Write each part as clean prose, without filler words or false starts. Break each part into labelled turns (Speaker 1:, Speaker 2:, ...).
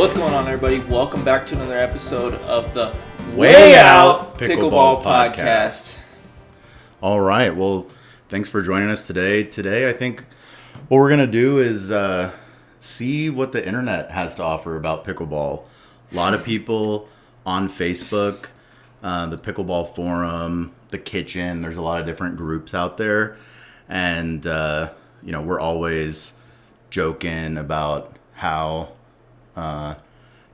Speaker 1: What's going on, everybody? Welcome back to another episode of the Way Out Pickleball Podcast.
Speaker 2: All right. Well, thanks for joining us today. Today, I think what we're going to do is see what the internet has to offer about pickleball. A lot of people on Facebook, the Pickleball Forum, the Kitchen, there's a lot of different groups out there. And, we're always joking about how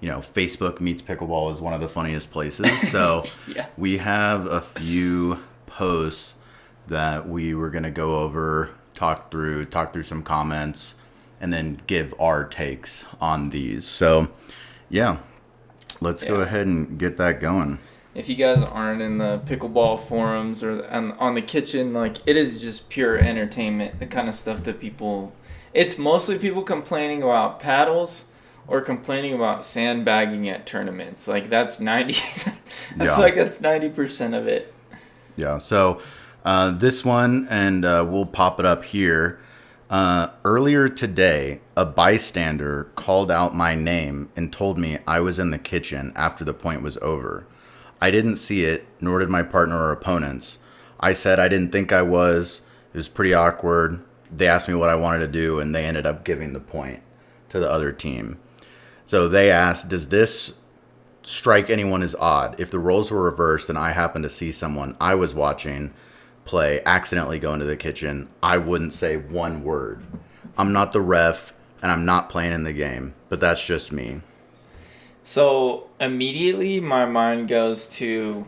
Speaker 2: Facebook meets pickleball is one of the funniest places. So
Speaker 1: Yeah.
Speaker 2: We have a few posts that we were going to go over, talk through some comments, and then give our takes on these. So, let's go ahead and get that going.
Speaker 1: If you guys aren't in the pickleball forums or on the Kitchen, it is just pure entertainment, the kind of stuff that it's mostly people complaining about paddles or complaining about sandbagging at tournaments. That's 90. I feel like that's 90% of it.
Speaker 2: Yeah. So this one, and we'll pop it up here. Earlier today, a bystander called out my name and told me I was in the kitchen after the point was over. I didn't see it, nor did my partner or opponents. I said I didn't think I was. It was pretty awkward. They asked me what I wanted to do, and they ended up giving the point to the other team. So they asked, does this strike anyone as odd? If the roles were reversed and I happened to see someone I was watching play accidentally go into the kitchen, I wouldn't say one word. I'm not the ref, and I'm not playing in the game, but that's just me.
Speaker 1: So immediately my mind goes to,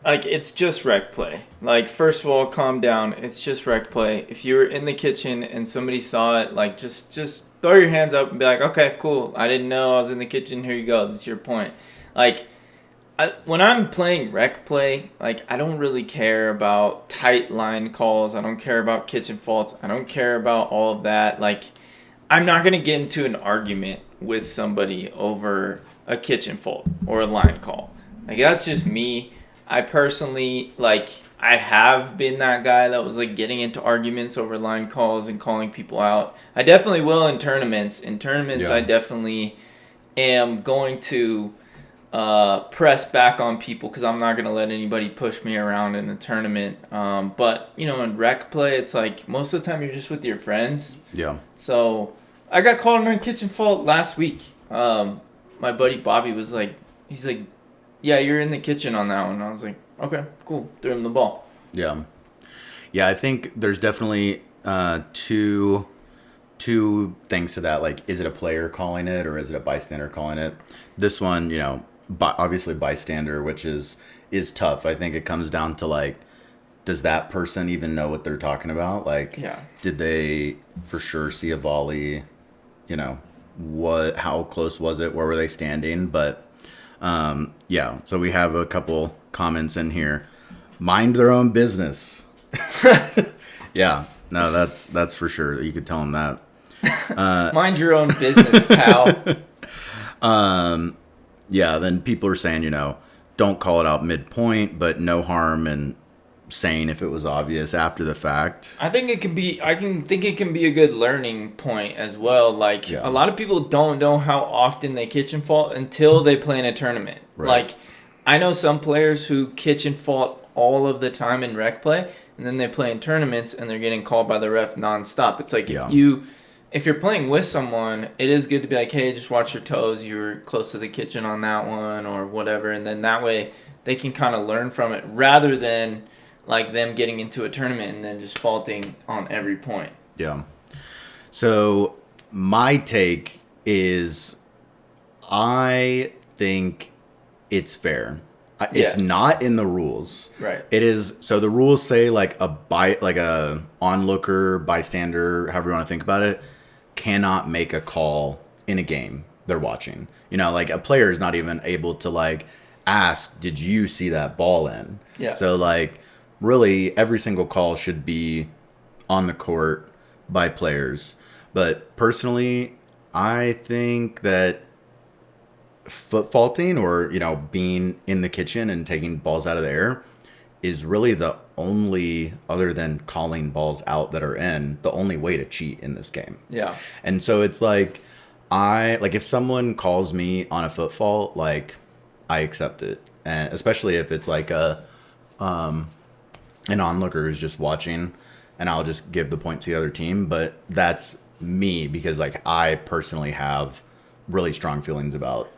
Speaker 1: it's just rec play. First of all, calm down. It's just rec play. If you were in the kitchen and somebody saw it, just throw your hands up and be like, okay, cool. I didn't know I was in the kitchen. Here you go. That's your point. When I'm playing rec play, I don't really care about tight line calls. I don't care about kitchen faults. I don't care about all of that. I'm not going to get into an argument with somebody over a kitchen fault or a line call. That's just me. I personally, I have been that guy that was, getting into arguments over line calls and calling people out. I definitely will in tournaments. In tournaments, I definitely am going to press back on people because I'm not going to let anybody push me around in a tournament. But, in rec play, it's most of the time you're just with your friends.
Speaker 2: Yeah.
Speaker 1: So I got called on a kitchen fault last week. My buddy Bobby was he's like, yeah, you're in the kitchen on that one. And I was like, okay, cool. Threw him the ball.
Speaker 2: Yeah. Yeah, I think there's definitely two things to that. Is it a player calling it or is it a bystander calling it? This one, obviously bystander, which is tough. I think it comes down to, does that person even know what they're talking about? Did they for sure see a volley? How close was it? Where were they standing? But so we have a couple comments in here. Mind their own business. Yeah, no, that's for sure. You could tell them that.
Speaker 1: Mind your own business, pal.
Speaker 2: Then people are saying, don't call it out midpoint, but no harm in saying if it was obvious after the fact.
Speaker 1: I think it can be a good learning point as well. A lot of people don't know how often they kitchen fault until they play in a tournament.
Speaker 2: Right.
Speaker 1: I know some players who kitchen fault all of the time in rec play, and then they play in tournaments and they're getting called by the ref nonstop. It's if you're playing with someone, it is good to be like, hey, just watch your toes. You're close to the kitchen on that one or whatever, and then that way they can kind of learn from it rather than them getting into a tournament and then just faulting on every point.
Speaker 2: Yeah. So my take is I think it's fair. It's not in the rules.
Speaker 1: Right.
Speaker 2: It is. So the rules say a onlooker, bystander, however you want to think about it, cannot make a call in a game they're watching. A player is not even able to ask, did you see that ball in?
Speaker 1: Yeah.
Speaker 2: So really, every single call should be on the court by players. But personally, I think that foot faulting or, being in the kitchen and taking balls out of the air is really the only, other than calling balls out that are in, the only way to cheat in this game.
Speaker 1: Yeah.
Speaker 2: And so it's if someone calls me on a foot fault, like I accept it, and especially if it's like an onlooker who's just watching, and I'll just give the point to the other team. But that's me because like I personally have really strong feelings about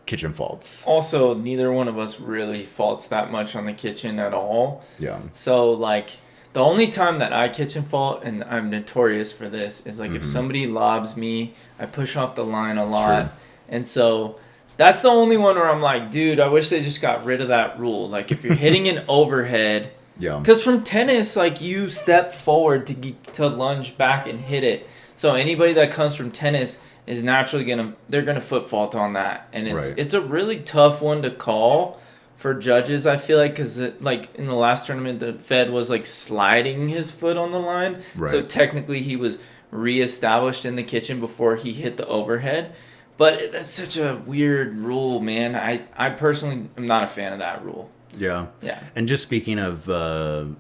Speaker 2: kitchen faults.
Speaker 1: Also, neither one of us really faults that much on the kitchen at all.
Speaker 2: Yeah.
Speaker 1: So, like, the only time that I kitchen fault, and I'm notorious for this, is like if somebody lobs me, I push off the line a lot.
Speaker 2: Sure.
Speaker 1: And so that's the only one where I'm like, dude, I wish they just got rid of that rule. Like, if you're hitting an overhead,
Speaker 2: Yeah.
Speaker 1: because from tennis, like, you step forward to lunge back and hit it. So anybody that comes from tennis is naturally they're gonna foot fault on that, and it's a really tough one to call for judges. I feel like because like in the last tournament, the Fed was like sliding his foot on the line, so technically he was reestablished in the kitchen before he hit the overhead. But that's such a weird rule, man. I personally am not a fan of that rule.
Speaker 2: Yeah.
Speaker 1: Yeah.
Speaker 2: And just speaking of the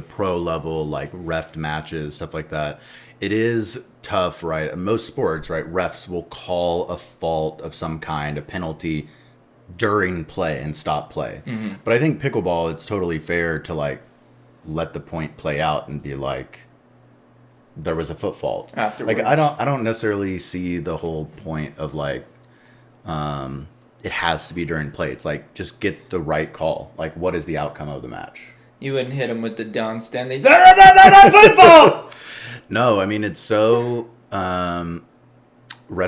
Speaker 2: pro level, like ref matches, stuff like that, it is tough, right? In most sports, right? Refs will call a fault of some kind, a penalty, during play and stop play.
Speaker 1: Mm-hmm.
Speaker 2: But I think pickleball, it's totally fair to like let the point play out and be like, there was a foot fault.
Speaker 1: Afterwards.
Speaker 2: Like I don't necessarily see the whole point of like, it has to be during play. It's like, just get the right call. Like, what is the outcome of the match?
Speaker 1: You wouldn't hit him with the down stand. Football!
Speaker 2: No, I mean, it's so, refs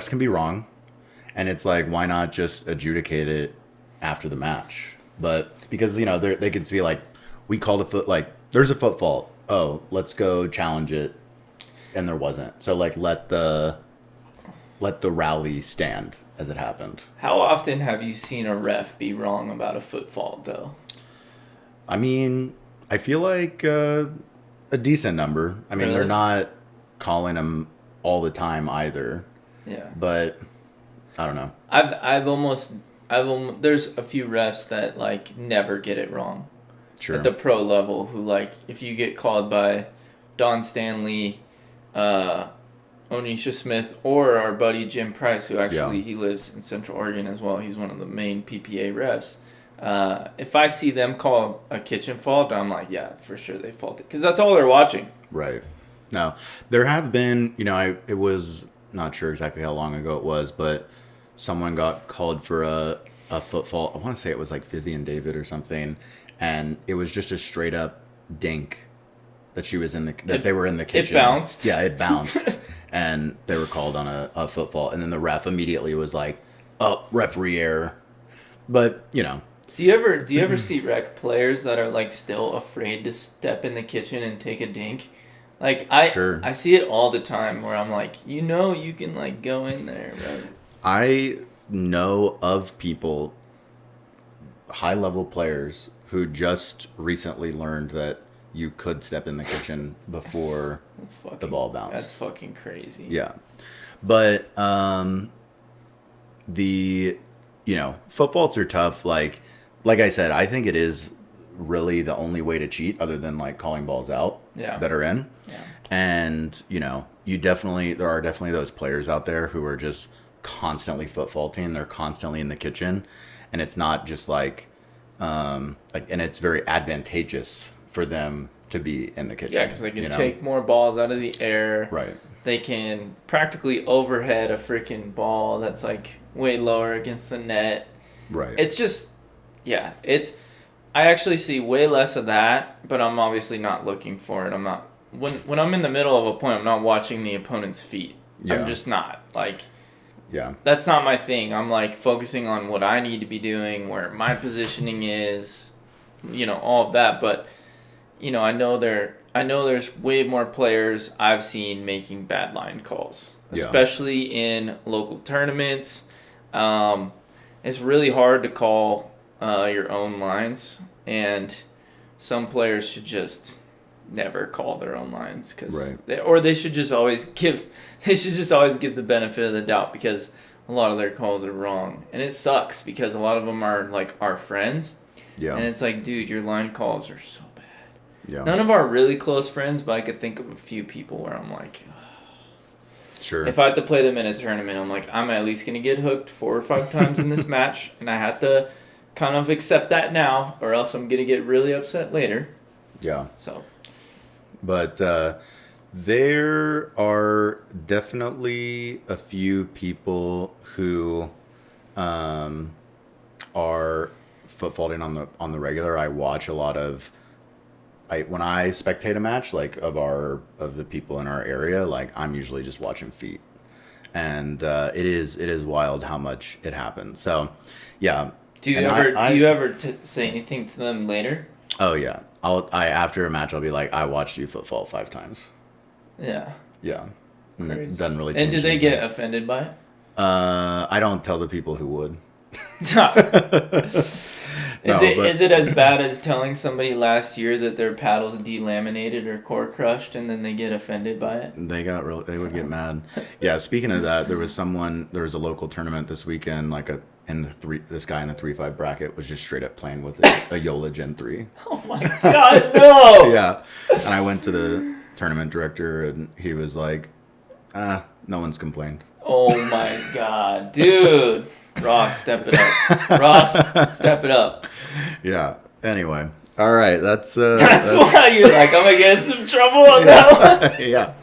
Speaker 2: can be wrong. And it's like, why not just adjudicate it after the match? But because, you know, they could be like, we called a foot, like, there's a foot fault. Oh, let's go challenge it. And there wasn't. So, like, let the rally stand as it happened.
Speaker 1: How often have you seen a ref be wrong about a foot fault, though?
Speaker 2: I mean, I feel like a decent number. I mean,
Speaker 1: Really?
Speaker 2: They're not calling them all the time either.
Speaker 1: Yeah.
Speaker 2: But I don't know.
Speaker 1: There's a few refs that like never get it wrong.
Speaker 2: Sure.
Speaker 1: At the pro level, who like if you get called by Don Stanley, Onisha Smith, or our buddy Jim Price, who actually he lives in Central Oregon as well. He's one of the main PPA refs. If I see them call a kitchen fault, I'm like, yeah, for sure they faulted. Because that's all they're watching.
Speaker 2: Right. No. There have been, you know, it was not sure exactly how long ago it was, but someone got called for a foot fault. I want to say it was like Vivian David or something. And it was just a straight up dink that they were in the kitchen.
Speaker 1: It bounced.
Speaker 2: Yeah, it bounced. And they were called on a foot fault. And then the ref immediately was like, oh, referee error. But, you know.
Speaker 1: Do you ever see rec players that are like still afraid to step in the kitchen and take a dink? Like I see it all the time where I'm like, you know, you can like go in there, right?
Speaker 2: I know of people, high level players, who just recently learned that you could step in the kitchen before the ball bounced.
Speaker 1: That's fucking crazy.
Speaker 2: Yeah. But foot faults are tough. Like I said, I think it is really the only way to cheat other than like calling balls out that are in.
Speaker 1: Yeah.
Speaker 2: And, you know, there are definitely those players out there who are just constantly foot faulting. They're constantly in the kitchen. And it's not just and it's very advantageous for them to be in the kitchen.
Speaker 1: Yeah, because they can take more balls out of the air.
Speaker 2: Right.
Speaker 1: They can practically overhead a freaking ball that's like way lower against the net.
Speaker 2: Right.
Speaker 1: It's just, I actually see way less of that, but I'm obviously not looking for it. I'm not, when I'm in the middle of a point, I'm not watching the opponent's feet. Yeah. I'm just not. Like,
Speaker 2: yeah, that's
Speaker 1: not my thing. I'm like focusing on what I need to be doing, where my positioning is, you know, all of that. But, you know, I know there's way more players I've seen making bad line calls, especially in local tournaments. It's really hard to call your own lines, and some players should just never call their own lines they should just always give the benefit of the doubt, because a lot of their calls are wrong, and it sucks because a lot of them are like our friends. Yeah. And it's like, dude, your line calls are so bad. Yeah. None of our really close friends, but I could think of a few people where I'm like,
Speaker 2: Sure.
Speaker 1: If I had to play them in a tournament, I'm like, I'm at least going to get hooked 4 or 5 times in this match, and I have to kind of accept that now, or else I'm going to get really upset later.
Speaker 2: Yeah.
Speaker 1: So.
Speaker 2: But there are definitely a few people who are foot faulting on the regular. I watch a lot of when I spectate a match like of the people in our area, like I'm usually just watching feet, and it is wild how much it happens. So yeah.
Speaker 1: Do you ever say anything to them later?
Speaker 2: Oh yeah. After a match I'll be like, I watched you foot fault 5 times.
Speaker 1: Yeah.
Speaker 2: Yeah. And
Speaker 1: Crazy.
Speaker 2: it doesn't really change.
Speaker 1: And do they get offended by it?
Speaker 2: I don't tell the people who would.
Speaker 1: Is it as bad as telling somebody last year that their paddle's delaminated or core crushed and then they get offended by it?
Speaker 2: They would get mad. Yeah, speaking of that, there was a local tournament this weekend, this guy in the 3-5 bracket was just straight up playing with a Yola Gen 3.
Speaker 1: Oh my god, no!
Speaker 2: Yeah. And I went to the tournament director and he was like, no one's complained.
Speaker 1: Oh my god, dude. Ross, step it up. Ross, step it up.
Speaker 2: Yeah. Anyway. All right. That's
Speaker 1: why you're like, I'm going to get in some trouble on that one.
Speaker 2: Yeah.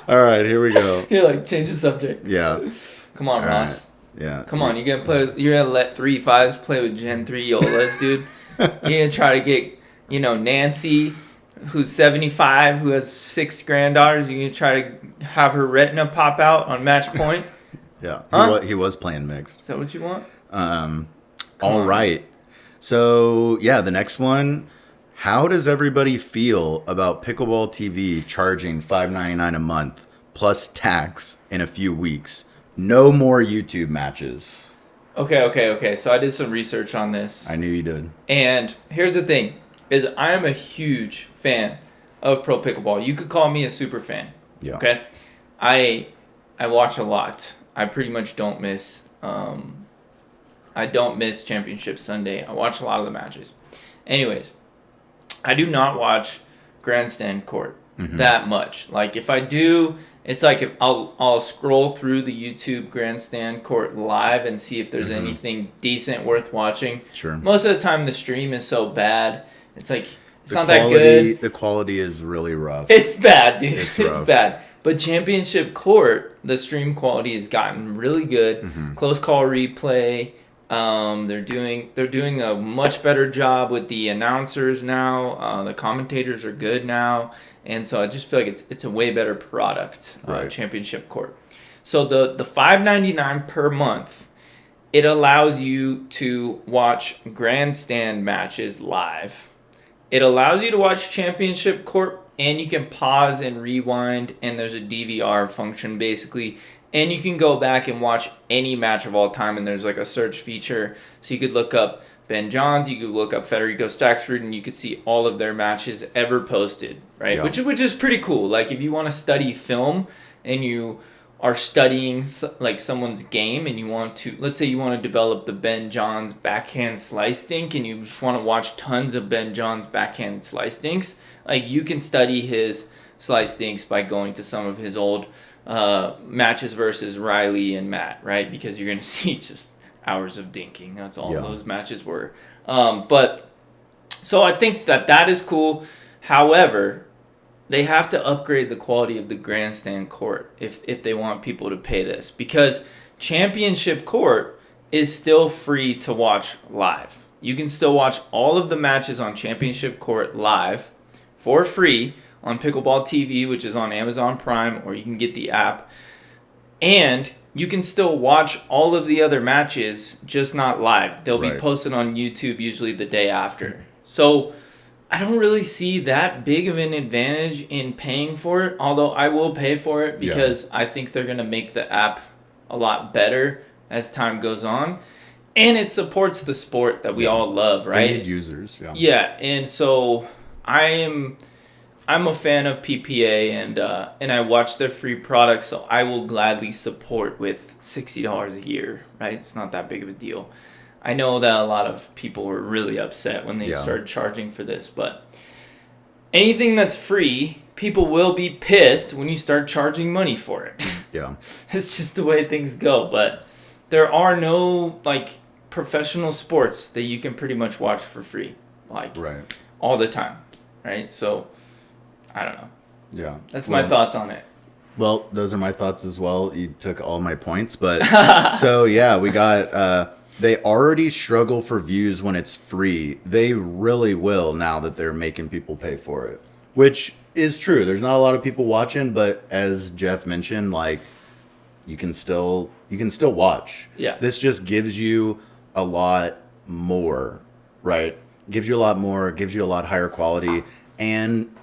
Speaker 2: All right. Here we go.
Speaker 1: You're like, change the subject.
Speaker 2: Yeah.
Speaker 1: Come on,
Speaker 2: all
Speaker 1: Ross.
Speaker 2: Right. Yeah.
Speaker 1: Come on. You're going to let 3-5s play with Gen 3 Yolas, dude. You're going to try to get, Nancy, who's 75, who has 6 granddaughters. You're going to try to have her retina pop out on match point.
Speaker 2: Yeah,
Speaker 1: huh?
Speaker 2: he was playing mixed.
Speaker 1: Is that what you want?
Speaker 2: All right. So, yeah, the next one. How does everybody feel about Pickleball TV charging $5.99 a month plus tax in a few weeks? No more YouTube matches.
Speaker 1: Okay. So I did some research on this.
Speaker 2: I knew you did.
Speaker 1: And here's the thing, is I am a huge fan of Pro Pickleball. You could call me a super fan.
Speaker 2: Yeah.
Speaker 1: Okay? I watch a lot. I pretty much don't miss. I don't miss Championship Sunday. I watch a lot of the matches. Anyways, I do not watch Grandstand Court that much. Like if I do, it's like if I'll scroll through the YouTube Grandstand Court live and see if there's anything decent worth watching.
Speaker 2: Sure.
Speaker 1: Most of the time, the stream is so bad. It's like it's not that good.
Speaker 2: The quality is really rough.
Speaker 1: It's bad, dude.
Speaker 2: It's
Speaker 1: bad. But Championship Court, the stream quality has gotten really good. Close call replay. They're doing a much better job with the announcers now. The commentators are good now, and so I just feel like it's a way better product.
Speaker 2: Right.
Speaker 1: Championship Court. So the $5.99 per month, it allows you to watch grandstand matches live. It allows you to watch Championship Court. And you can pause and rewind, and there's a DVR function, basically. And you can go back and watch any match of all time, and there's like a search feature. So you could look up Ben Johns, you could look up Federico Staxford, and you could see all of their matches ever posted, right?
Speaker 2: Yeah.
Speaker 1: Which is pretty cool. Like, if you want to study film, and you are studying like someone's game, and you want to, let's say you want to develop the Ben Johns backhand slice dink, and you just want to watch tons of Ben Johns backhand slice dinks, like you can study his slice dinks by going to some of his old matches versus Riley and Matt, right? Because you're going to see just hours of dinking. That's all those matches were. But so I think that is cool. However, they have to upgrade the quality of the grandstand court if they want people to pay this, because Championship Court is still free to watch live. You can still watch all of the matches on Championship Court live for free on Pickleball TV, which is on Amazon Prime, or you can get the app. And you can still watch all of the other matches, just not live. They'll be posted on YouTube usually the day after. So I don't really see that big of an advantage in paying for it, although I will pay for it because I think they're going to make the app a lot better as time goes on. And it supports the sport that we all love, right?
Speaker 2: They need users,
Speaker 1: Yeah, and so I'm a fan of PPA, and I watch their free products, so I will gladly support with $60 a year, right? It's not that big of a deal. I know that a lot of people were really upset when they started charging for this, but anything that's free, people will be pissed when you start charging money for it.
Speaker 2: Yeah.
Speaker 1: It's just the way things go. But there are no like professional sports that you can pretty much watch for free, like
Speaker 2: Right.
Speaker 1: all the time, right? So I don't know.
Speaker 2: Yeah.
Speaker 1: That's my thoughts on it.
Speaker 2: Well, those are my thoughts as well. You took all my points, but so yeah, we got. They already struggle for views when it's free. They really will now that they're making people pay for it, which is true. There's not a lot of people watching, but as Jeff mentioned, like you can still watch.
Speaker 1: Yeah.
Speaker 2: This just gives you a lot more, right? Gives you a lot more. Gives you a lot higher quality, and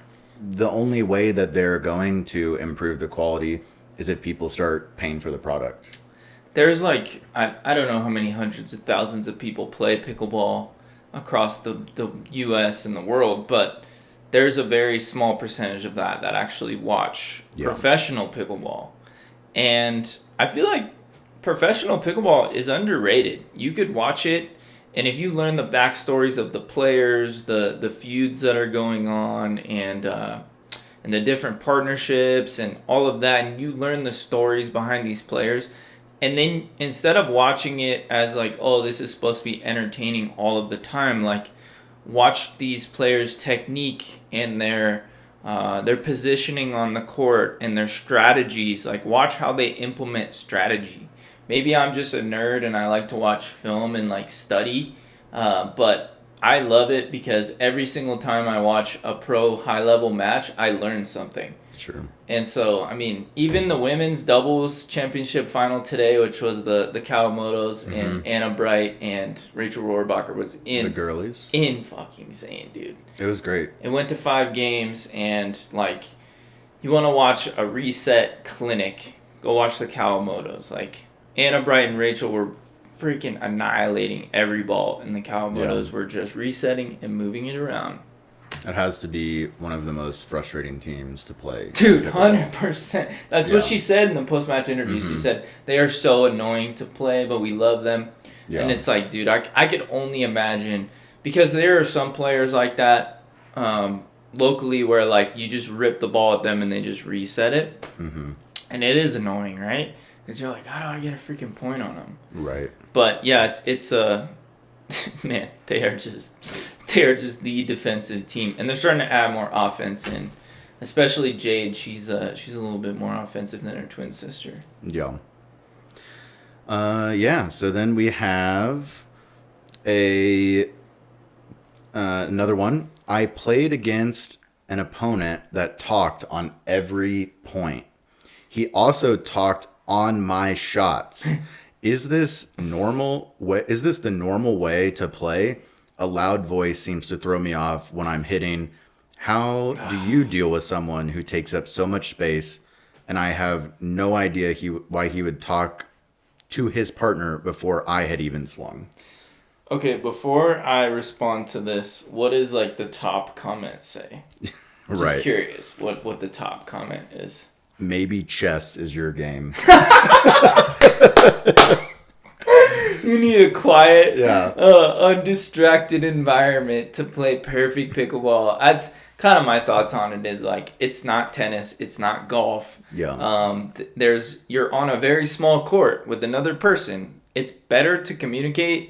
Speaker 2: the only way that they're going to improve the quality is if people start paying for the product.
Speaker 1: There's like, I don't know how many hundreds of thousands of people play pickleball across the U.S. and the world, but there's a very small percentage of that actually watch professional pickleball. And I feel like professional pickleball is underrated. You could watch it, and if you learn the backstories of the players, the feuds that are going on, and the different partnerships and all of that, and you learn the stories behind these players, and then instead of watching it as like, oh, this is supposed to be entertaining all of the time, like watch these players' technique and their positioning on the court and their strategies. Like watch how they implement strategy. Maybe I'm just a nerd and I like to watch film and like study, but I love it because every single time I watch a pro high level match, I learn something.
Speaker 2: Sure.
Speaker 1: And so, I mean, even the women's doubles championship final today, which was the Kawamotos and Anna Bright and Rachel Rohrbacher, was
Speaker 2: The girlies.
Speaker 1: fucking insane, dude.
Speaker 2: It was great.
Speaker 1: It went to 5 games, and like, you want to watch a reset clinic, go watch the Kawamotos. Like, Anna Bright and Rachel were freaking annihilating every ball, and the Kawamotos were just resetting and moving it around.
Speaker 2: It has to be one of the most frustrating teams to play.
Speaker 1: Dude, 100%. That's what she said in the post-match interview. She said, they are so annoying to play, but we love them. Yeah. And it's like, dude, I could only imagine, because there are some players like that locally where, like, you just rip the ball at them and they just reset it. Mm-hmm. And it is annoying, right? Because you're like, how do I get a freaking point on them?
Speaker 2: Right.
Speaker 1: But, yeah, it's man, they are just the defensive team, and they're starting to add more offense in. Especially Jade, she's a little bit more offensive than her twin sister.
Speaker 2: Yeah. So then we have another one. I played against an opponent that talked on every point. He also talked on my shots. Is this normal? Is this the normal way to play? A loud voice seems to throw me off when I'm hitting. How do you deal with someone who takes up so much space? And I have no idea why he would talk to his partner before I had even swung.
Speaker 1: Okay, before I respond to this, what does like the top comment say? I'm just curious what the top comment is.
Speaker 2: Maybe chess is your game.
Speaker 1: You need a quiet, undistracted environment to play perfect pickleball. That's kind of my thoughts on it. Is like, it's not tennis, it's not golf.
Speaker 2: Yeah.
Speaker 1: You're on a very small court with another person. It's better to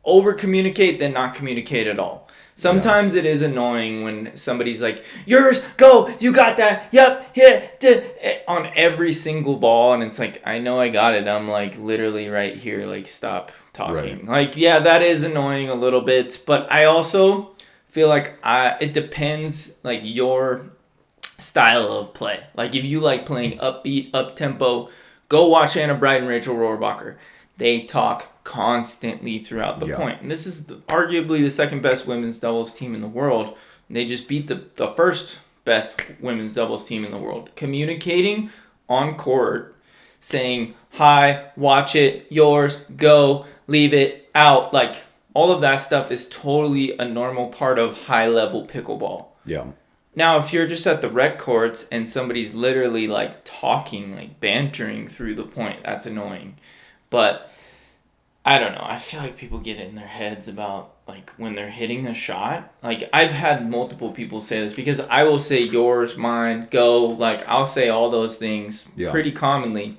Speaker 1: over communicate than not communicate at all. Sometimes it is annoying when somebody's like, yours, go, you got that, yep, hit, on every single ball, and it's like, I know I got it, I'm like literally right here, like stop talking. Right. Like, yeah, that is annoying a little bit, but I also feel like it depends, like your style of play. Like if you like playing upbeat, up-tempo, go watch Anna Bright and Rachel Rohrbacher. They talk constantly throughout the point. And this is arguably the second best women's doubles team in the world. They just beat the first best women's doubles team in the world. Communicating on court, saying, hi, watch it, yours, go, leave it, out. Like, all of that stuff is totally a normal part of high-level pickleball.
Speaker 2: Yeah.
Speaker 1: Now, if you're just at the rec courts and somebody's literally, like, talking, like, bantering through the point, that's annoying. But I don't know. I feel like people get in their heads about like when they're hitting a shot. Like I've had multiple people say this because I will say yours, mine, go. Like I'll say all those things pretty commonly.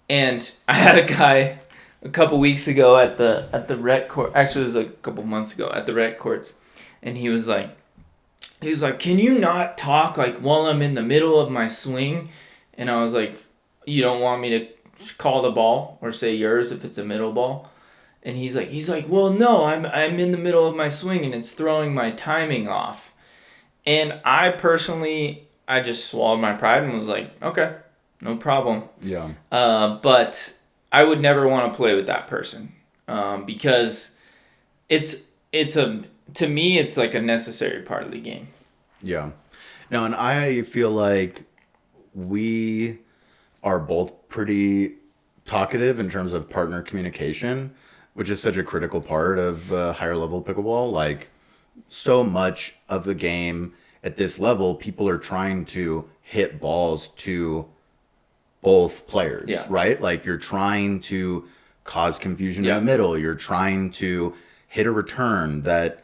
Speaker 1: And I had a guy a couple weeks ago at the rec court. Actually, it was a couple months ago at the rec courts, and he was like, "Can you not talk like while I'm in the middle of my swing?" And I was like, "You don't want me to call the ball or say yours if it's a middle ball?" And he's like, "Well, no, I'm in the middle of my swing and it's throwing my timing off." And I personally, I just swallowed my pride and was like, "Okay, no problem."
Speaker 2: Yeah.
Speaker 1: But I would never want to play with that person because to me it's like a necessary part of the game.
Speaker 2: Yeah. No, and I feel like we are both pretty talkative in terms of partner communication, which is such a critical part of higher level pickleball. Like, so much of the game at this level, people are trying to hit balls to both players, right? Like, you're trying to cause confusion in the middle. You're trying to hit a return that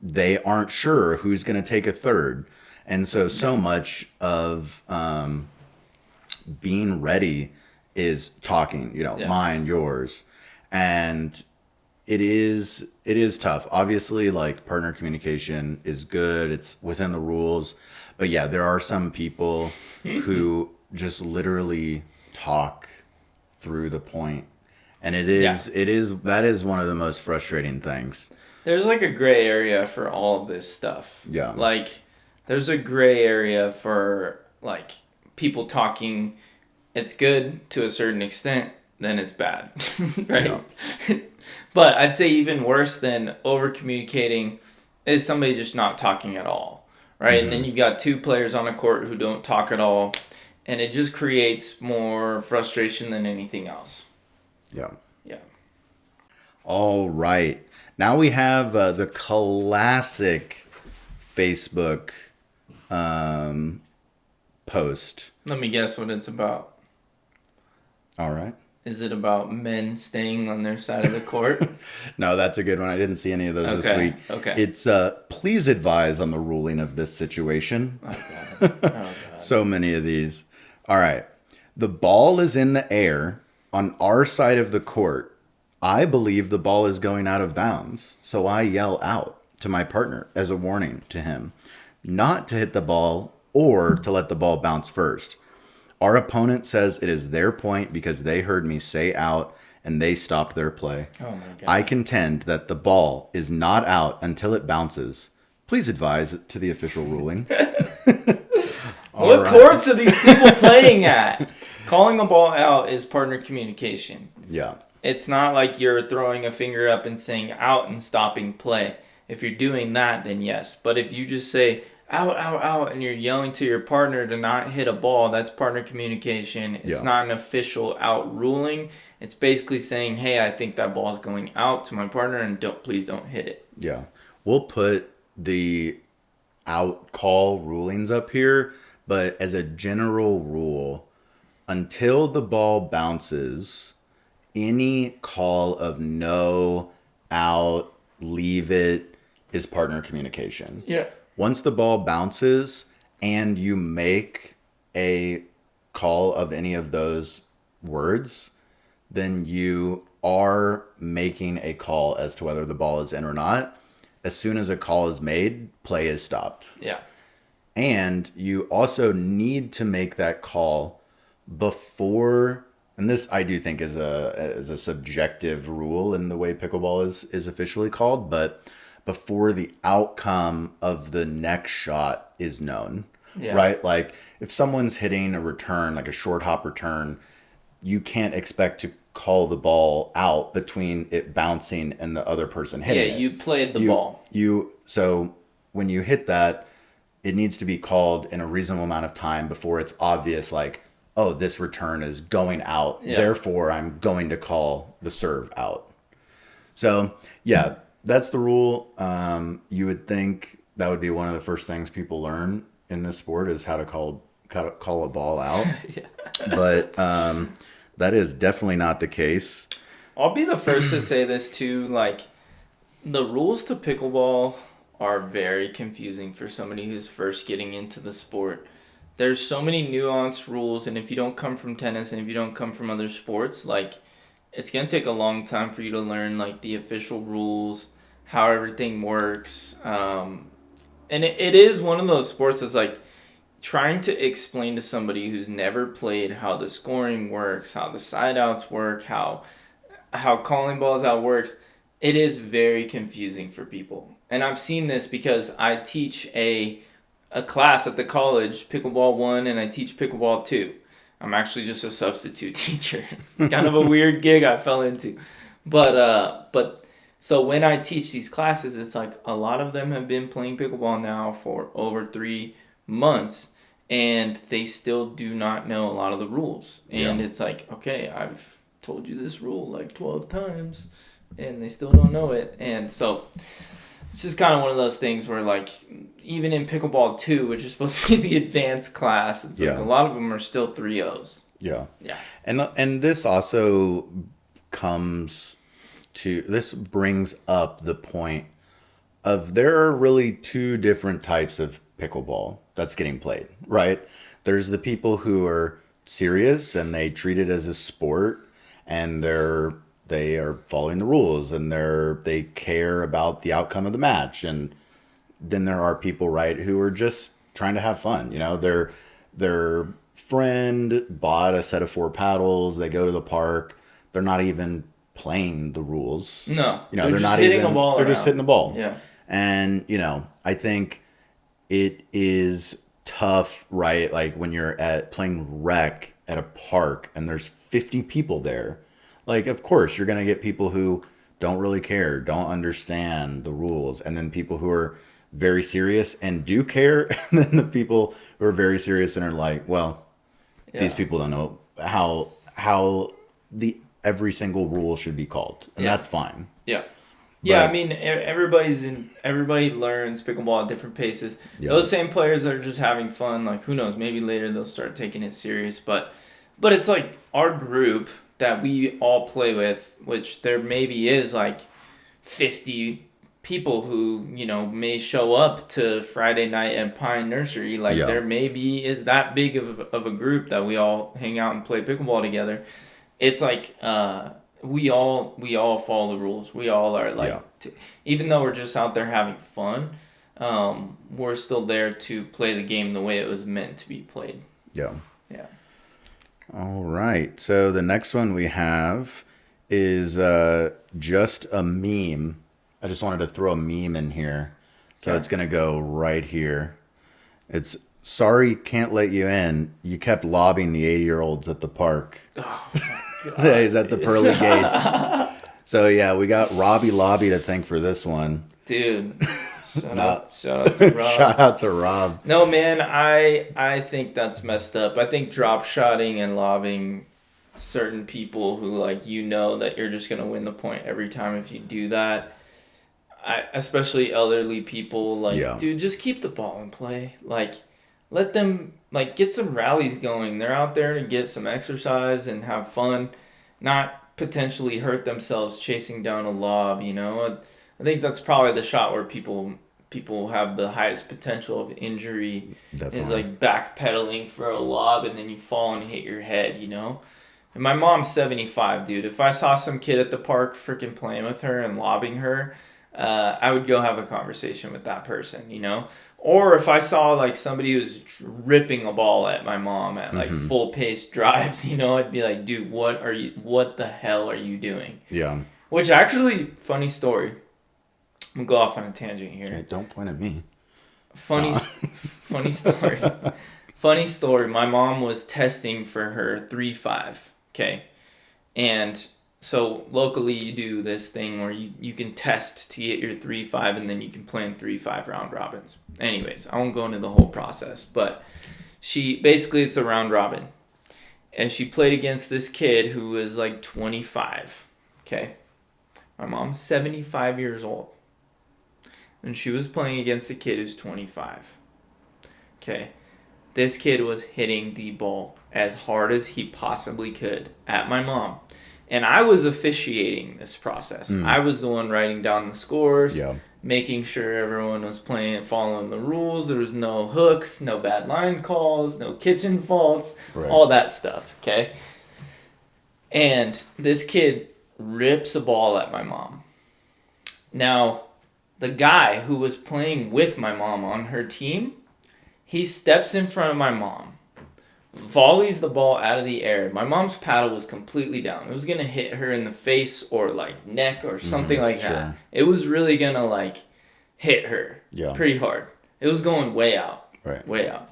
Speaker 2: they aren't sure who's going to take a third. And so much of being ready is talking, mine, yours. And it is tough. Obviously, like, partner communication is good. It's within the rules. But yeah, there are some people who just literally talk through the point. And that is one of the most frustrating things.
Speaker 1: There's like a gray area for all of this stuff.
Speaker 2: Yeah.
Speaker 1: Like, there's a gray area for like people talking. It's good to a certain extent, then it's bad, right? Yeah. But I'd say even worse than over communicating is somebody just not talking at all, right? Mm-hmm. And then you've got two players on a court who don't talk at all, and it just creates more frustration than anything else.
Speaker 2: Yeah.
Speaker 1: Yeah.
Speaker 2: All right. Now we have the classic Facebook post.
Speaker 1: Let me guess what it's about.
Speaker 2: All right.
Speaker 1: Is it about men staying on their side of the court?
Speaker 2: No, that's a good one. I didn't see any of those this week.
Speaker 1: Okay.
Speaker 2: It's please advise on the ruling of this situation.
Speaker 1: Oh, God. Oh, God.
Speaker 2: So many of these. All right. The ball is in the air on our side of the court. I believe the ball is going out of bounds, so I yell out to my partner as a warning to him not to hit the ball or to let the ball bounce first. Our opponent says it is their point because they heard me say out and they stopped their play.
Speaker 1: Oh my God.
Speaker 2: I contend that the ball is not out until it bounces. Please advise to the official ruling.
Speaker 1: What courts are these people playing at? Calling a ball out is partner communication.
Speaker 2: Yeah.
Speaker 1: It's not like you're throwing a finger up and saying out and stopping play. If you're doing that, then yes. But if you just say out, out, out, and you're yelling to your partner to not hit a ball, that's partner communication. It's not an official out ruling. It's basically saying, hey, I think that ball is going out to my partner, and please don't hit it.
Speaker 2: Yeah. We'll put the out call rulings up here, but as a general rule, until the ball bounces, any call of no, out, leave it is partner communication.
Speaker 1: Yeah.
Speaker 2: Once the ball bounces and you make a call of any of those words, then you are making a call as to whether the ball is in or not. As soon as a call is made, play is stopped.
Speaker 1: Yeah. And
Speaker 2: you also need to make that call before, and this I do think is a subjective rule in the way pickleball is officially called, but before the outcome of the next shot is known, right? Like if someone's hitting a return, like a short hop return, you can't expect to call the ball out between it bouncing and the other person hitting it.
Speaker 1: Yeah, you played the ball.
Speaker 2: So when you hit that, it needs to be called in a reasonable amount of time before it's obvious, like, oh, this return is going out. Yeah. Therefore, I'm going to call the serve out. So, yeah, that's the rule. You would think that would be one of the first things people learn in this sport is how to call a ball out. Yeah. But that is definitely not the case.
Speaker 1: I'll be the first to say this too. Like, the rules to pickleball are very confusing for somebody who's first getting into the sport. There's so many nuanced rules, and if you don't come from tennis and if you don't come from other sports, like, it's gonna take a long time for you to learn like the official rules, how everything works. And it is one of those sports that's like trying to explain to somebody who's never played how the scoring works, how the side outs work, how calling balls out works. It is very confusing for people. And I've seen this because I teach a class at the college, Pickleball 1, and I teach Pickleball 2. I'm actually just a substitute teacher. It's kind of a weird gig I fell into. But so when I teach these classes, it's like a lot of them have been playing pickleball now for over 3 months, and they still do not know a lot of the rules. And it's like, okay, I've told you this rule like 12 times, and they still don't know it. And so it's just kind of one of those things where, like, even in Pickleball 2, which is supposed to be the advanced class, it's like a lot of them are still 3-0s.
Speaker 2: Yeah.
Speaker 1: Yeah.
Speaker 2: And this also this brings up the point of there are really two different types of pickleball that's getting played, right? There's the people who are serious and they treat it as a sport, and they are following the rules, and they care about the outcome of the match. And then there are people, right, who are just trying to have fun. You know, their friend bought a set of 4 paddles. They go to the park. They're not even playing the rules.
Speaker 1: No,
Speaker 2: you know,
Speaker 1: they're not hitting a ball.
Speaker 2: They're just hitting the ball.
Speaker 1: Yeah.
Speaker 2: And I think it is tough, right? Like when you're playing rec at a park and there's 50 people there. Like, of course, you're going to get people who don't really care, don't understand the rules, and then people who are very serious and do care, and then the people who are very serious and are like, well, these people don't know how the every single rule should be called, and that's fine.
Speaker 1: Yeah. Yeah, I mean, everybody learns pickleball at different paces. Yeah. Those same players that are just having fun, like, who knows, maybe later they'll start taking it serious. But it's like our group that we all play with, which there maybe is like 50 people who, may show up to Friday night at Pine Nursery. Like, there maybe is that big of a group that we all hang out and play pickleball together. It's like we all follow the rules. We all are like, even though we're just out there having fun, we're still there to play the game the way it was meant to be played.
Speaker 2: Yeah.
Speaker 1: Yeah.
Speaker 2: All right. So the next one we have is just a meme. I just wanted to throw a meme in here. So it's going to go right here. It's, sorry, can't let you in. You kept lobbing the 80-year-olds at the park. Oh, my God. He's at the pearly gates. So, yeah, we got Robbie Lobby to thank for this one.
Speaker 1: Dude. Shout out to Rob.
Speaker 2: Shout out to Rob.
Speaker 1: No, man, I think that's messed up. I think drop shotting and lobbing certain people who, like, that you're just going to win the point every time if you do that. Especially elderly people, like, dude, just keep the ball in play. Like, let them, like, get some rallies going. They're out there to get some exercise and have fun, not potentially hurt themselves chasing down a lob, I think that's probably the shot where people have the highest potential of injury. Definitely. Is like backpedaling for a lob and then you fall and hit your head, And my mom's 75, dude. If I saw some kid at the park freaking playing with her and lobbing her, I would go have a conversation with that person, Or if I saw like somebody who's ripping a ball at my mom at like full pace drives, I'd be like, dude, what the hell are you doing?
Speaker 2: Yeah.
Speaker 1: Which actually, funny story. I'm gonna go off on a tangent here.
Speaker 2: Hey, don't point at me.
Speaker 1: Funny story. Funny story. My mom was testing for her 3-5. Okay, and so locally you do this thing where you can test to get your 3-5, and then you can play in 3-5 round robins. Anyways, I won't go into the whole process, but it's a round robin, and she played against this kid who was like 25. Okay, my mom's 75 years old. And she was playing against a kid who's 25. Okay. This kid was hitting the ball as hard as he possibly could at my mom. And I was officiating this process. I was the one writing down the scores, making sure everyone was following the rules. There was no hooks, no bad line calls, no kitchen faults, all that stuff, okay? And this kid rips a ball at my mom. Now, the guy who was playing with my mom on her team, he steps in front of my mom, volleys the ball out of the air. My mom's paddle was completely down. It was going to hit her in the face or like neck or something like that. It was really going to like hit her pretty hard. It was going way out. Way out.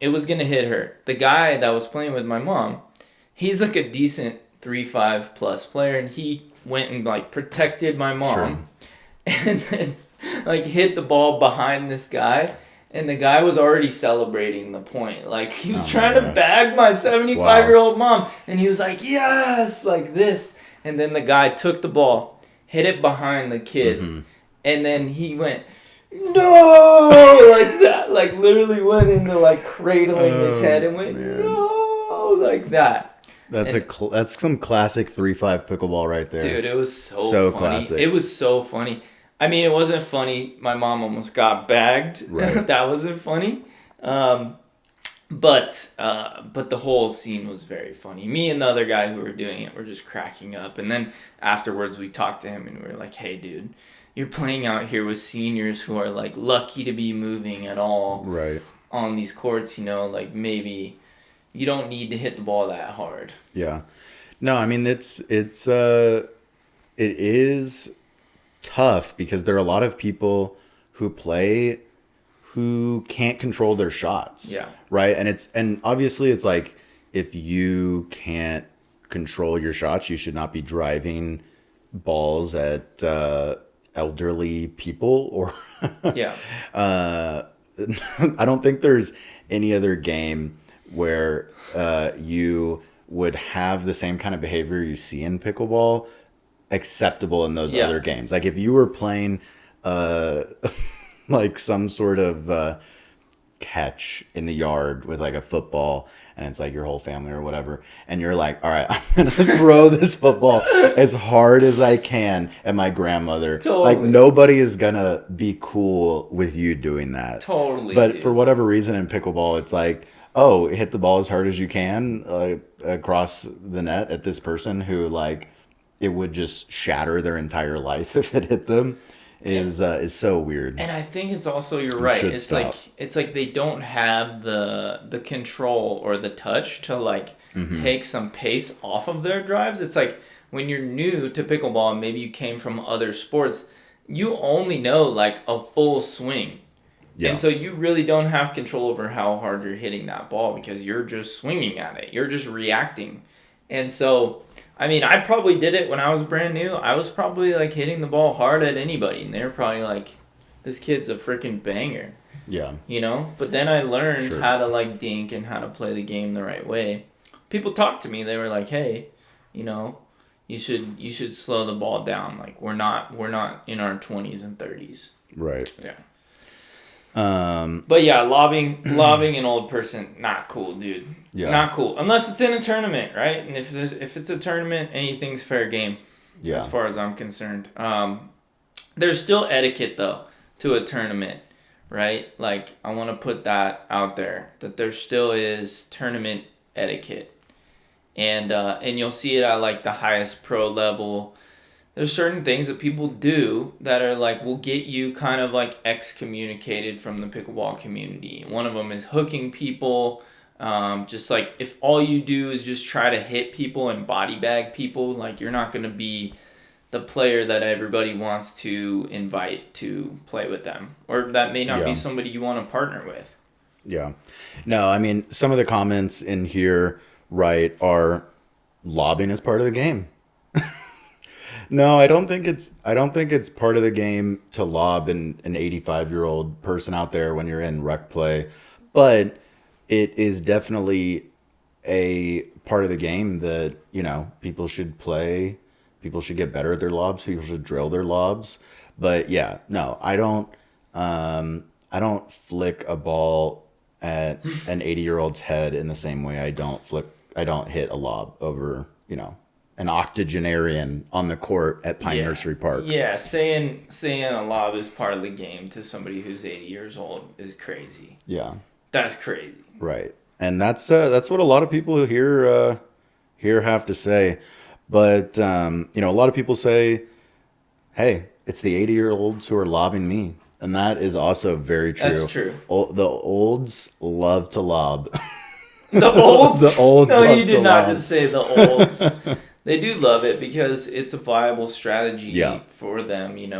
Speaker 1: It was going to hit her. The guy that was playing with my mom, he's like a decent 3-5 plus player, and he went and like protected my mom and then like hit the ball behind this guy. And the guy was already celebrating the point. Like, he was trying to bag my 75-year-old mom. And he was like, yes, like this. And then the guy took the ball, hit it behind the kid. And then he went, no, like that. Like, literally went into, like, cradling his head and went, no, like that.
Speaker 2: That's some classic 3-5 pickleball right there.
Speaker 1: Dude, it was so funny. Classic. It was so funny. I mean, it wasn't funny. My mom almost got bagged. That wasn't funny. But the whole scene was very funny. Me and the other guy who were doing it were just cracking up. And then afterwards we talked to him and we were like, hey, dude, you're playing out here with seniors who are like lucky to be moving at all on these courts, you know, like maybe you don't need to hit the ball that hard.
Speaker 2: Yeah. No, I mean, it is tough because there are a lot of people who play who can't control their shots. Right. And obviously it's like, if you can't control your shots, you should not be driving balls at elderly people or I don't think there's any other game where you would have the same kind of behavior you see in pickleball acceptable in those other games. Like if you were playing like some sort of catch in the yard with like a football and it's like your whole family or whatever, and you're like, all right, I'm gonna throw this football as hard as I can at my grandmother. Like nobody is gonna be cool with you doing that. But for whatever reason in pickleball, it's like, oh, hit the ball as hard as you can across the net at this person who like it would just shatter their entire life if it hit them is so weird.
Speaker 1: And I think it's also, you're right. It's like they don't have the control or the touch to like take some pace off of their drives. It's like when you're new to pickleball and maybe you came from other sports, you only know like a full swing. And so you really don't have control over how hard you're hitting that ball because you're just swinging at it. You're just reacting. And so, I mean, I probably did it when I was brand new. I was probably like hitting the ball hard at anybody. And they were probably like, this kid's a freaking banger.
Speaker 2: Yeah.
Speaker 1: You know? But then I learned how to like dink and how to play the game the right way. People talked to me. They were like, hey, you know, you should slow the ball down. Like we're not in our 20s and 30s.
Speaker 2: Right.
Speaker 1: Yeah. But yeah, lobbing an old person, not cool, dude. Yeah. Not cool. Unless it's in a tournament, right? And if it's a tournament, anything's fair game. Yeah. As far as I'm concerned. There's still etiquette though to a tournament, right? Like I want to put that out there that there still is tournament etiquette. And you'll see it at like the highest pro level. There's certain things that people do that are like will get you kind of like excommunicated from the pickleball community. One of them is hooking people. Just like if all you do is just try to hit people and body bag people, like you're not going to be the player that everybody wants to invite to play with them. Or that may not be somebody you want to partner with.
Speaker 2: Yeah. No, I mean, some of the comments in here, right, are lobbing is part of the game. No, I don't think it's part of the game to lob an 85-year-old person out there when you're in rec play, but it is definitely a part of the game that, you know, people should play. People should get better at their lobs. People should drill their lobs. But yeah, no, I don't flick a ball at an 80-year-old's head in the same way I don't hit a lob over an octogenarian on the court at Pine
Speaker 1: Yeah.
Speaker 2: Nursery Park.
Speaker 1: Yeah, saying a lob is part of the game to somebody who's 80 years old is crazy.
Speaker 2: Yeah.
Speaker 1: That's crazy.
Speaker 2: Right. And that's what a lot of people here have to say. But a lot of people say, "Hey, it's the 80-year-olds who are lobbing me." And that is also very true.
Speaker 1: That's true.
Speaker 2: The olds love to lob.
Speaker 1: The olds?
Speaker 2: The olds
Speaker 1: No,
Speaker 2: love
Speaker 1: you
Speaker 2: to
Speaker 1: did not
Speaker 2: lob.
Speaker 1: just say the olds. They do love it because it's a viable strategy
Speaker 2: Yeah.
Speaker 1: for them, and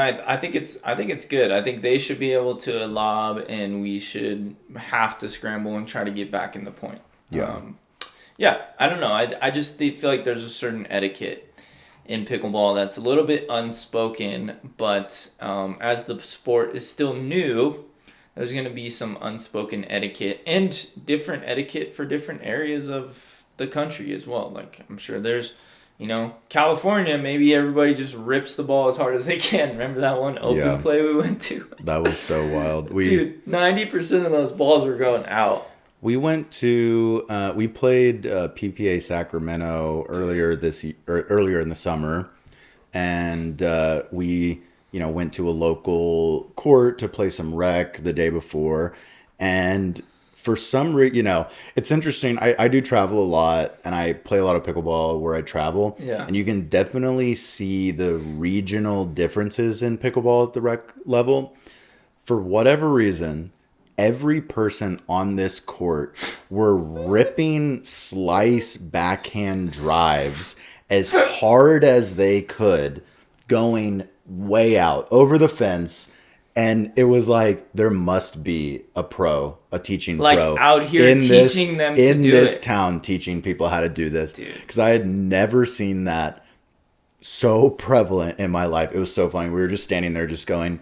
Speaker 1: I think it's good. I think they should be able to lob and we should have to scramble and try to get back in the point.
Speaker 2: Yeah.
Speaker 1: Yeah, I don't know. I just feel like there's a certain etiquette in pickleball that's a little bit unspoken, but as the sport is still new, there's going to be some unspoken etiquette and different etiquette for different areas of the country as well. Like, I'm sure there's, California, maybe everybody just rips the ball as hard as they can. Remember that one open play we went to?
Speaker 2: That was so wild.
Speaker 1: Dude, 90% of those balls were going out.
Speaker 2: We went to we played PPA Sacramento earlier in the summer, and we went to a local court to play some rec the day before, and for some reason, it's interesting. I do travel a lot, and I play a lot of pickleball where I travel.
Speaker 1: Yeah.
Speaker 2: And you can definitely see the regional differences in pickleball at the rec level. For whatever reason, every person on this court were ripping slice backhand drives as hard as they could, going way out over the fence. And it was like, there must be a teaching
Speaker 1: like
Speaker 2: pro
Speaker 1: out here teaching them to do it.
Speaker 2: In this town, teaching people how to do this. Because I had never seen that so prevalent in my life. It was so funny. We were just standing there just going,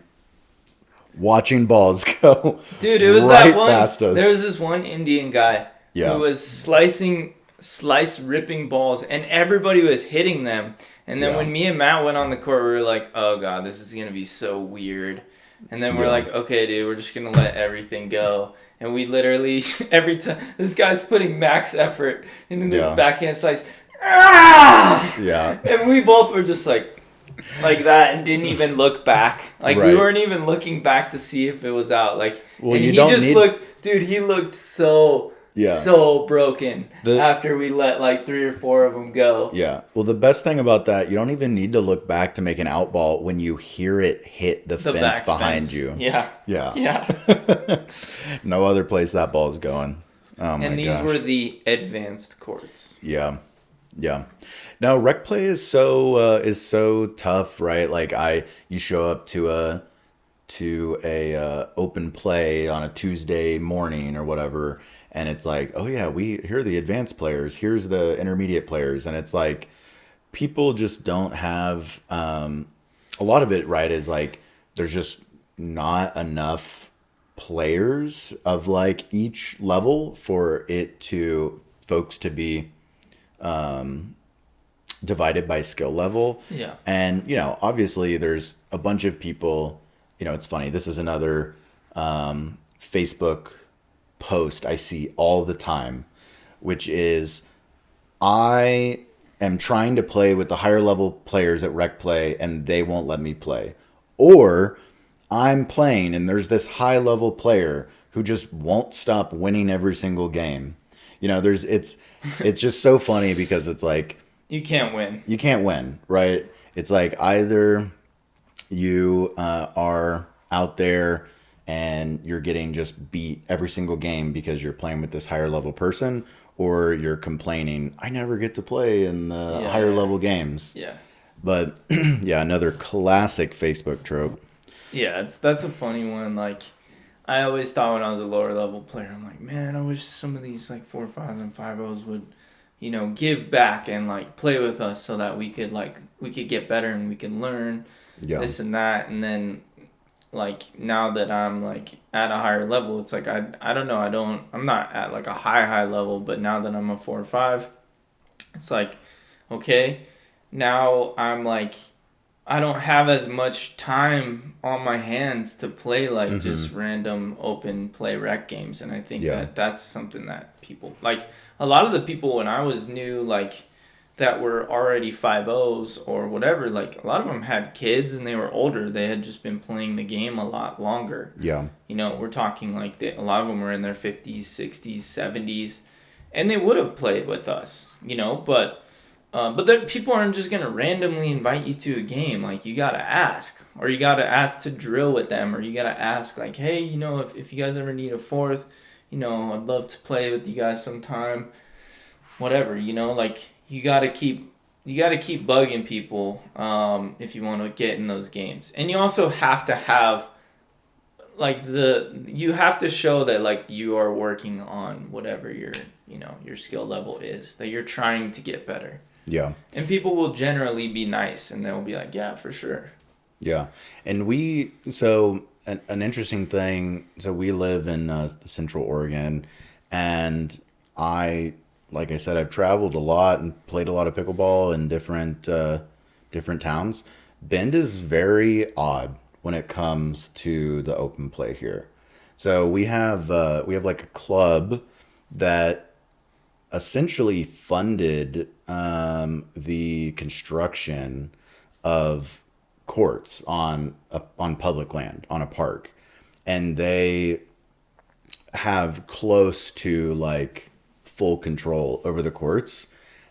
Speaker 2: watching balls go.
Speaker 1: Dude, it was
Speaker 2: right
Speaker 1: that one.
Speaker 2: Past us.
Speaker 1: There was this one Indian guy who was ripping balls, and everybody was hitting them. And then when me and Matt went on the court, we were like, "Oh god, this is gonna be so weird." And then we're like, "Okay, dude, we're just gonna let everything go." And we literally every time this guy's putting max effort into this backhand slice. Ah!
Speaker 2: Yeah.
Speaker 1: And we both were just like that and didn't even look back. Like we weren't even looking back to see if it was out. Like,
Speaker 2: well,
Speaker 1: and he looked so broken after we let like 3 or 4 of them go.
Speaker 2: Yeah. Well, the best thing about that, you don't even need to look back to make an out ball when you hear it hit the fence behind you.
Speaker 1: Yeah.
Speaker 2: Yeah.
Speaker 1: Yeah.
Speaker 2: No other place that ball is going. Oh my gosh.
Speaker 1: And these were the advanced courts.
Speaker 2: Yeah. Yeah. Now, rec play is so tough, right? Like you show up to a open play on a Tuesday morning or whatever, and it's like, oh yeah, here are the advanced players, here's the intermediate players, and it's like people just don't have a lot of it, right? Is like there's just not enough players of like each level for folks to be divided by skill level.
Speaker 1: Yeah.
Speaker 2: And, obviously there's a bunch of people, it's funny. This is another Facebook post I see all the time, which is I am trying to play with the higher level players at rec play and they won't let me play. Or I'm playing and there's this high level player who just won't stop winning every single game. It's just so funny because it's like,
Speaker 1: you can't win.
Speaker 2: You can't win, right? It's like either you are out there and you're getting just beat every single game because you're playing with this higher level person, or you're complaining, I never get to play in the higher level games.
Speaker 1: Yeah.
Speaker 2: But yeah, another classic Facebook trope.
Speaker 1: Yeah, that's a funny one. Like, I always thought when I was a lower level player, I'm like, man, I wish some of these like 4-5s and 5-0s would, give back and like play with us so that we could get better and we could learn this and that. And then like now that I'm like at a higher level, it's like I don't know, I'm not at like a high level, but now that I'm a 4 or 5, it's like, okay, now I'm like I don't have as much time on my hands to play like
Speaker 2: Mm-hmm.
Speaker 1: just random open play rec games, and I think
Speaker 2: Yeah.
Speaker 1: that that's something that people like. A lot of the people when I was new, like that were already 5-0s or whatever, like a lot of them had kids and they were older. They had just been playing the game a lot longer.
Speaker 2: Yeah.
Speaker 1: You know, we're talking like a lot of them were in their 50s, 60s, 70s, and they would have played with us, you know, but then people aren't just gonna randomly invite you to a game. Like you gotta ask, or you gotta ask to drill with them, or you gotta ask like, hey, you know, if you guys ever need a fourth, you know, I'd love to play with you guys sometime. Whatever, you know, like you gotta keep bugging people if you want to get in those games, and you also have to have like you have to show that like you are working on whatever your skill level is, that you're trying to get better.
Speaker 2: Yeah.
Speaker 1: And people will generally be nice and they'll be like, yeah, for sure.
Speaker 2: Yeah. And so an interesting thing, so we live in the Central Oregon, and like I said, I've traveled a lot and played a lot of pickleball in different towns. Bend is very odd when it comes to the open play here. So we have like a club that essentially funded the construction of courts on public land on a park, and they have close to like full control over the courts.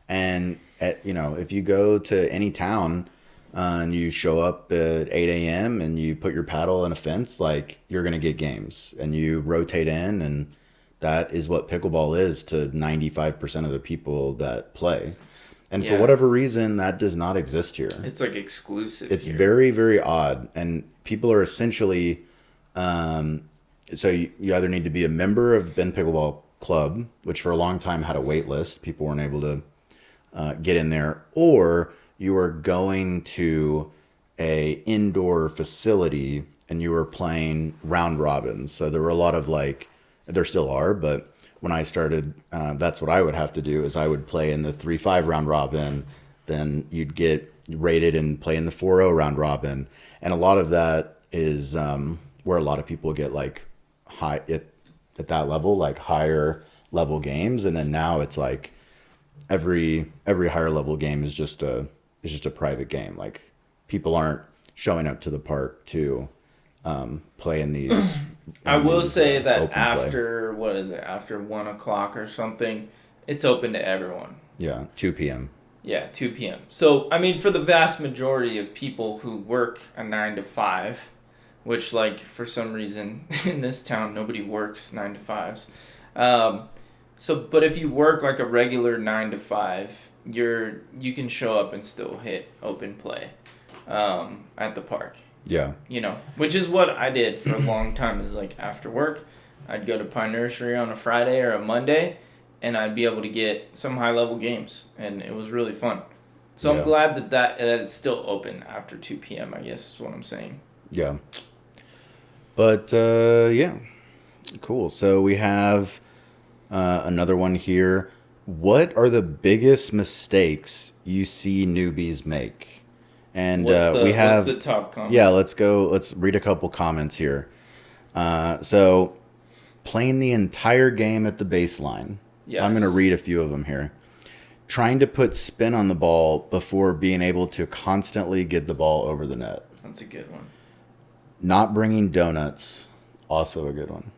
Speaker 2: And if you go to any town and you show up at 8 a.m. and you put your paddle in a fence, like you're gonna get games, and you rotate in, and that is what pickleball is to 95% of the people that play. And for
Speaker 1: Yeah.
Speaker 2: whatever reason, that does not exist here.
Speaker 1: It's like exclusive
Speaker 2: It's
Speaker 1: here.
Speaker 2: very, very odd. And people are essentially, so you either need to be a member of Ben Pickleball Club, which for a long time had a wait list. People weren't able to get in there, or you are going to a indoor facility and you were playing round robins. So there were a lot of like, there still are, but when I started, that's what I would have to do is I would play in the 3-5 round robin. Then you'd get rated and play in the 4-0 round robin. And a lot of that is where a lot of people get like high at that level, like higher level games. And then now it's like every higher level game is just a private game. Like people aren't showing up to the park to play in these.
Speaker 1: I will say that
Speaker 2: open play.
Speaker 1: after, what is it, after 1 o'clock or something, it's open to everyone.
Speaker 2: Yeah, 2 p.m.
Speaker 1: Yeah, 2 p.m. So, I mean, for the vast majority of people who work a 9 to 5, which, like, for some reason in this town, nobody works 9 to 5s. But if you work like a regular 9 to 5, you can show up and still hit open play at the park.
Speaker 2: Yeah.
Speaker 1: You know, which is what I did for a long time. Is like after work, I'd go to Pine Nursery on a Friday or a Monday, and I'd be able to get some high level games, and it was really fun. So
Speaker 2: Yeah.
Speaker 1: I'm glad that it's still open after 2 p.m. I guess is what I'm saying.
Speaker 2: Yeah. But yeah, cool. So we have another one here. What are the biggest mistakes you see newbies make? And we have
Speaker 1: what's the top comment?
Speaker 2: Yeah, let's go. Let's read a couple comments here. So playing the entire game at the baseline.
Speaker 1: Yes.
Speaker 2: I'm going to read a few of them here. Trying to put spin on the ball before being able to constantly get the ball over the net.
Speaker 1: That's a good one.
Speaker 2: Not bringing donuts. Also a good one.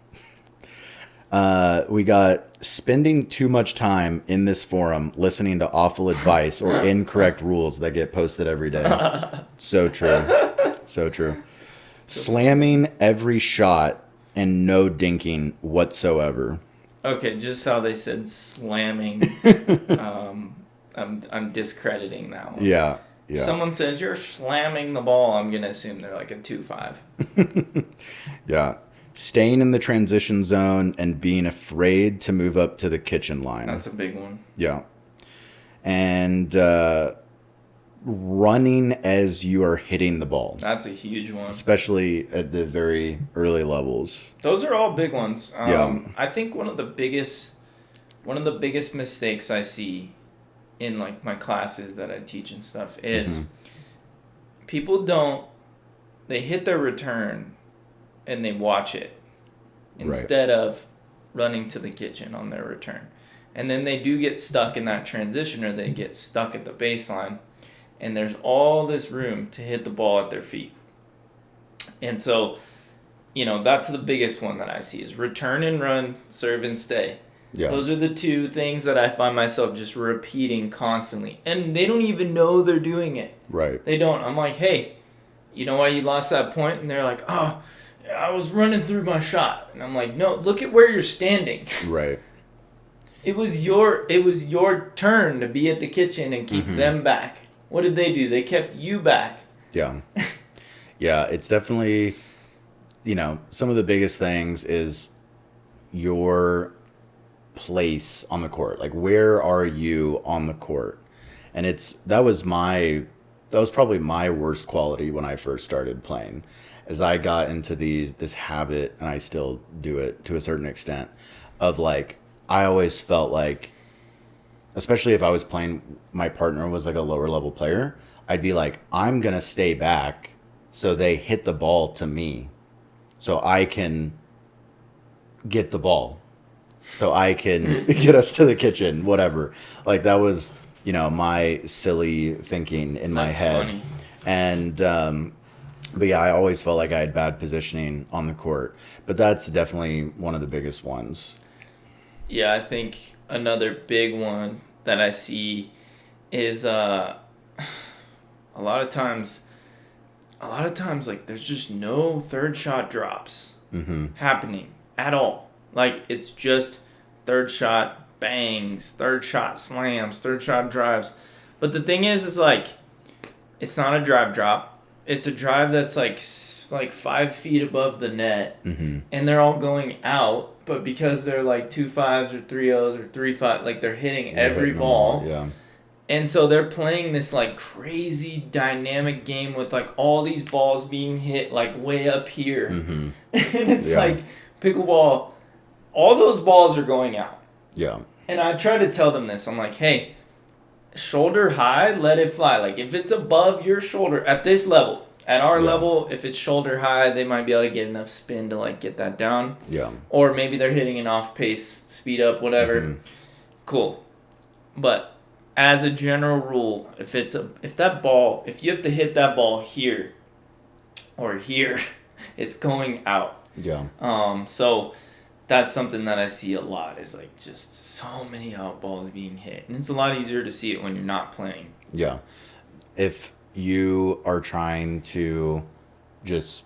Speaker 2: We got spending too much time in this forum listening to awful advice or incorrect rules that get posted every day. So true. So true. Slamming every shot and no dinking whatsoever.
Speaker 1: Okay, just how they said slamming. I'm discrediting that one.
Speaker 2: Yeah.
Speaker 1: If
Speaker 2: Yeah.
Speaker 1: someone says you're slamming the ball, I'm gonna assume they're like a 2-5.
Speaker 2: Yeah. Staying in the transition zone and being afraid to move up to the kitchen line.
Speaker 1: That's a big one.
Speaker 2: Yeah. And running as you are hitting the ball,
Speaker 1: That's a huge one.
Speaker 2: especially at the very early levels.
Speaker 1: Those are all big ones.
Speaker 2: Yeah.
Speaker 1: I think one of the biggest mistakes I see in like my classes that I teach and stuff is people don't, they hit their return and they watch it instead of running to the kitchen on their return. And then they do get stuck in that transition, or they get stuck at the baseline, and there's all this room to hit the ball at their feet. And so, that's the biggest one that I see is return and run, serve and stay.
Speaker 2: Yeah.
Speaker 1: Those are the two things that I find myself just repeating constantly. And they don't even know they're doing it.
Speaker 2: Right.
Speaker 1: They don't. I'm like, hey, you know why you lost that point? And they're like, oh, I was running through my shot. And I'm like, no, look at where you're standing.
Speaker 2: Right.
Speaker 1: It was your turn to be at the kitchen and keep them back. What did they do? They kept you back.
Speaker 2: Yeah. Yeah, it's definitely, some of the biggest things is your place on the court. Like, where are you on the court? And that was probably my worst quality when I first started playing, as I got into this habit, and I still do it to a certain extent, of like, I always felt like, especially if I was playing, my partner was like a lower level player, I'd be like, I'm going to stay back so they hit the ball to me so I can get the ball, so I can get us to the kitchen, whatever. Like, that was, my silly thinking in my head. Funny. And, but yeah, I always felt like I had bad positioning on the court. But that's definitely one of the biggest ones.
Speaker 1: Yeah, I think another big one that I see is a lot of times, like, there's just no third shot drops happening at all. Like, it's just third shot bangs, third shot slams, third shot drives. But the thing is like, it's not a drive drop. It's a drive that's like 5 feet above the net, and they're all going out. But because they're like 2 5s or 3 0s or 3 5, like, they're hitting every ball.
Speaker 2: Yeah. And
Speaker 1: so they're playing this like crazy dynamic game with like all these balls being hit like way up here. And it's like pickleball, all those balls are going out.
Speaker 2: Yeah.
Speaker 1: And I try to tell them this. I'm like, hey, shoulder high, let it fly. Like, if it's above your shoulder at this level, at our level, if it's shoulder high, they might be able to get enough spin to like get that down.
Speaker 2: Yeah.
Speaker 1: Or maybe they're hitting an off pace, speed up, whatever. Cool. But as a general rule, if you have to hit that ball here or here, it's going out.
Speaker 2: Yeah.
Speaker 1: So that's something that I see a lot, is like just so many out balls being hit. And it's a lot easier to see it when you're not playing.
Speaker 2: Yeah. If you are trying to just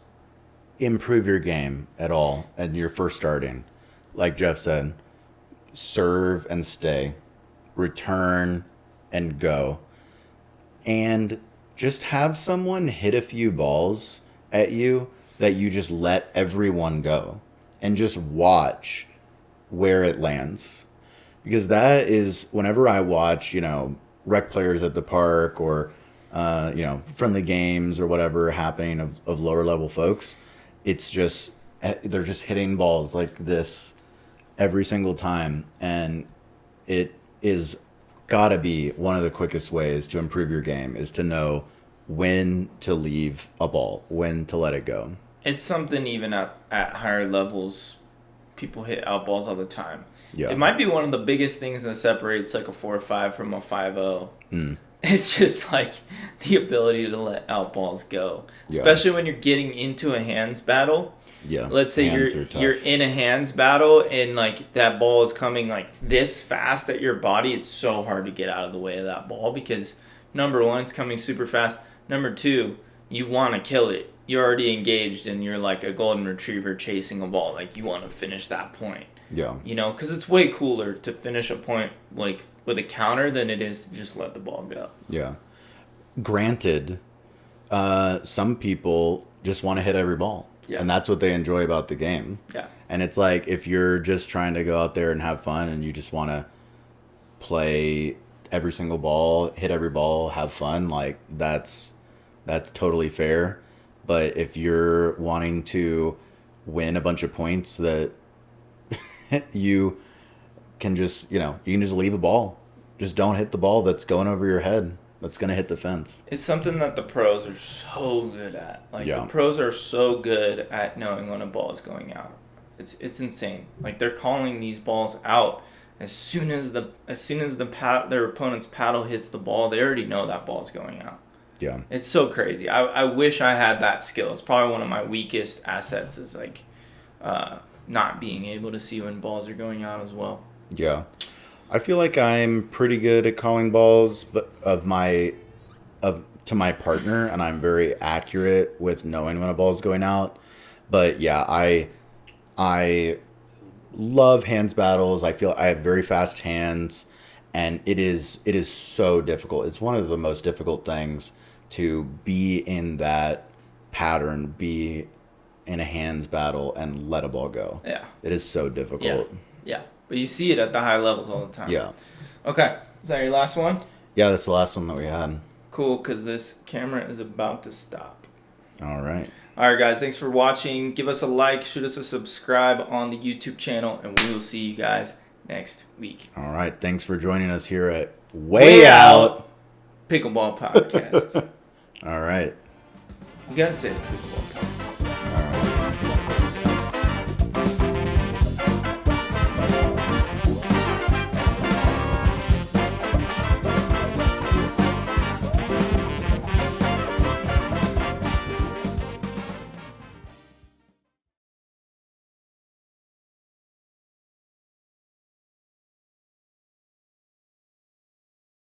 Speaker 2: improve your game at all and you're first starting, like Jeff said, serve and stay, return and go, and just have someone hit a few balls at you that you just let everyone go and just watch where it lands. Because that is, whenever I watch, rec players at the park, or friendly games or whatever happening of lower level folks, it's just, they're just hitting balls like this every single time. And it is gotta be one of the quickest ways to improve your game, is to know when to leave a ball, when to let it go.
Speaker 1: It's something even at higher levels, people hit out balls all the time.
Speaker 2: Yeah.
Speaker 1: It might be one of the biggest things that separates like a 4-5 from a 5-0. It's just like the ability to let out balls go, especially when you're getting into a hands battle.
Speaker 2: Yeah.
Speaker 1: Let's say you're in a hands battle and like that ball is coming like this fast at your body. It's so hard to get out of the way of that ball because, number one, it's coming super fast. Number two, you want to kill it. You're already engaged and you're like a golden retriever chasing a ball. Like, you want to finish that point.
Speaker 2: Yeah.
Speaker 1: Because it's way cooler to finish a point like with a counter than it is to just let the ball go.
Speaker 2: Yeah. Granted, some people just want to hit every ball. Yeah. And that's what they enjoy about the game.
Speaker 1: Yeah.
Speaker 2: And it's like, if you're just trying to go out there and have fun and you just want to play every single ball, hit every ball, have fun, like, that's totally fair. But if you're wanting to win a bunch of points that you can just, you can just leave a ball. Just don't hit the ball that's going over your head. That's gonna hit the fence.
Speaker 1: It's something that the pros are so good at. Like
Speaker 2: Yeah.
Speaker 1: the pros are so good at knowing when a ball is going out. It's insane. Like they're calling these balls out as soon as their opponent's paddle hits the ball, they already know that ball's going out.
Speaker 2: Yeah.
Speaker 1: It's so crazy. I wish I had that skill. It's probably one of my weakest assets is like not being able to see when balls are going out as well.
Speaker 2: Yeah. I feel like I'm pretty good at calling balls, but to my partner, and I'm very accurate with knowing when a ball's going out. But yeah, I love hands battles. I feel I have very fast hands, and it is so difficult. It's one of the most difficult things to be in that pattern, be in a hands battle and let a ball go.
Speaker 1: Yeah.
Speaker 2: It is so difficult.
Speaker 1: Yeah. But you see it at the high levels all the time.
Speaker 2: Yeah.
Speaker 1: Okay. Is that your last one?
Speaker 2: Yeah, that's the last one that we had.
Speaker 1: Cool, because this camera is about to stop.
Speaker 2: All right.
Speaker 1: All right, guys. Thanks for watching. Give us a like. Shoot us a subscribe on the YouTube channel. And we will see you guys next week.
Speaker 2: All right. Thanks for joining us here at Way Out
Speaker 1: Pickleball Podcast.
Speaker 2: All right.
Speaker 1: You got to say the Pickleball Podcast.